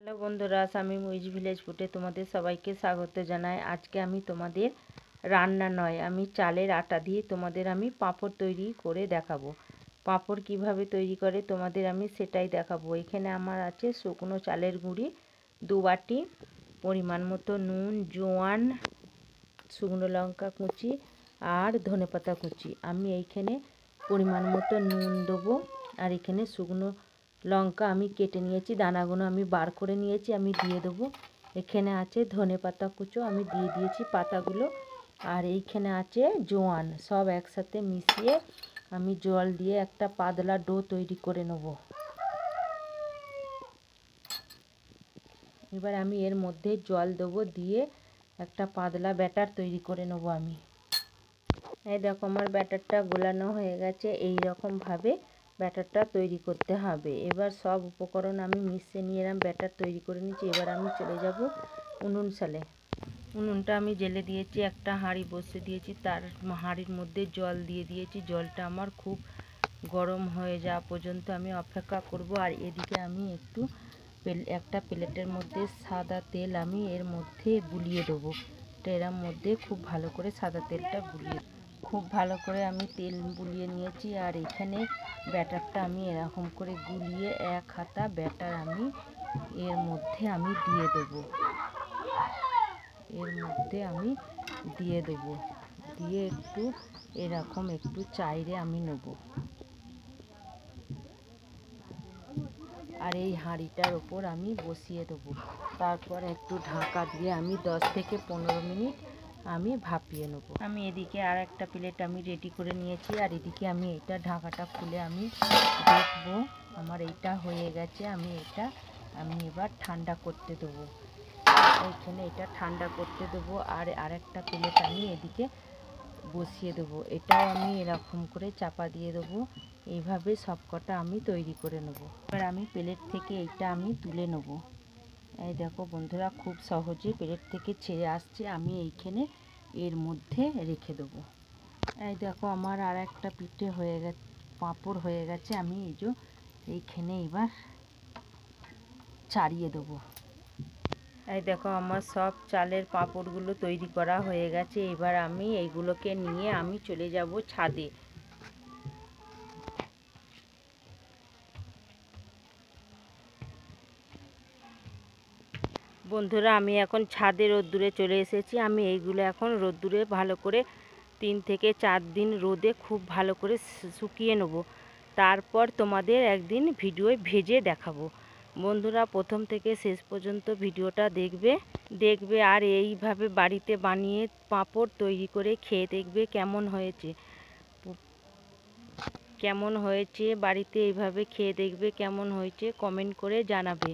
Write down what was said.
Hello বন্ধুরা, Shamim with village ফুডে তোমাদের সবাইকে স্বাগত জানাই। আজকে আমি তোমাদের রান্না নয়, আমি চালের আটা দিয়ে তোমাদের আমি পাঁপড় তৈরি করে দেখাবো। পাঁপড় কিভাবে তৈরি করে তোমাদের আমি সেটাই দেখাবো। এখানে আমার আছে শুকনো চালের গুঁড়ি 2 বাটি, পরিমাণ মতো নুন, জোয়ান, শুকনো লঙ্কা কুচি আর ধনেপাতা কুচি। আমি এইখানে পরিমাণ মতো নুন দেবো, আর এখানে শুকনো লঙ্কা আমি কেটে নিয়েছি, দানাগুলো আমি বার করে নিয়েছি, আমি দিয়ে দেবো। এখানে আছে ধনেপাতা কুচো, আমি দিয়ে দিয়েছি পাতাগুলো, আর এইখানে আছে জোয়ান। সব একসাথে মিশিয়ে আমি জল দিয়ে একটা পাতলা ডো তৈরি করে নেব। এবার আমি এর মধ্যে জল দেবো, দিয়ে একটা পাতলা ব্যাটার তৈরি করে নেব আমি। এই দেখো আমার ব্যাটারটা গোলানো হয়ে গেছে। এই রকমভাবে ব্যাটারটা তৈরি করতে হবে। এবার সব উপকরণ আমি মিশিয়ে নিয়ে এরম ব্যাটার তৈরি করে নিচ্ছি। এবার আমি চলে যাব উনুন সালে। উনুনটা আমি জেলে দিয়েছি, একটা হাঁড়ি বসিয়ে দিয়েছি, তার হাঁড়ির মধ্যে জল দিয়ে দিয়েছি। জলটা আমার খুব গরম হয়ে যাওয়া পর্যন্ত আমি অপেক্ষা করব। আর এদিকে আমি একটা প্লেটের মধ্যে সাদা তেল আমি এর মধ্যে বুলিয়ে দেবো। এর মধ্যে খুব ভালো করে সাদা তেলটা খুব ভালো করে আমি তেল বুলিয়ে নিয়েছি। আর এখানে ব্যাটারটা আমি এরকম করে গুলিয়ে এক হাতা ব্যাটার আমি এর মধ্যে আমি দিয়ে দেবো। দিয়ে একটু এরকম একটু চাইরে আমি নেব। আর এই হাঁড়িটার ওপর আমি বসিয়ে দেবো। তারপর একটু ঢাকা দিয়ে আমি 10 থেকে 15 মিনিট আমি ভাপিয়ে নেব। আমি এদিকে আর একটা প্লেট আমি রেডি করে নিয়েছি, আর এদিকে আমি এটা ঢাকাটা খুলে আমি দেখবো আমার এইটা হয়ে গেছে। আমি এবার ঠান্ডা করতে দেবো। এইখানে এটা ঠান্ডা করতে দেবো। আর আরেকটা প্লেট আমি এদিকে বসিয়ে দেবো। এটাও আমি এরকম করে চাপা দিয়ে দেবো। এইভাবে সবকটা আমি তৈরি করে নেব। এবার আমি প্লেট থেকে এইটা আমি তুলে নেব। এই দেখো বন্ধুরা, খুব সহজে প্লেট থেকে ছেড়ে আসছে। আমি এইখানে এর মধ্যে রেখে দেবো। এই দেখো আমার আর একটা পিঠে হয়ে গেছে, পাঁপড় হয়ে গেছে। আমি এইখানে এবার ছাড়িয়ে দেবো। এই দেখো আমার সব চালের পাঁপড়গুলো তৈরি করা হয়ে গেছে। এবার আমি এইগুলোকে নিয়ে আমি চলে যাব ছাদে। বন্ধুরা, আমি এখন ছাদে রোদ্দুরে চলে এসেছি। আমি এইগুলো এখন রোদ্দুরে ভালো করে 3 থেকে 4 দিন রোদে খুব ভালো করে শুকিয়ে নেব। তারপর তোমাদের একদিন ভিডিও ভেজে দেখাবো। বন্ধুরা, প্রথম থেকে শেষ পর্যন্ত ভিডিওটা দেখবে আর এইভাবে বাড়িতে বানিয়ে পাঁপড় তৈরি করে খেয়ে দেখবে কেমন হয়েছে। বাড়িতে এইভাবে খেয়ে দেখবে কেমন হয়েছে, কমেন্ট করে জানাবে।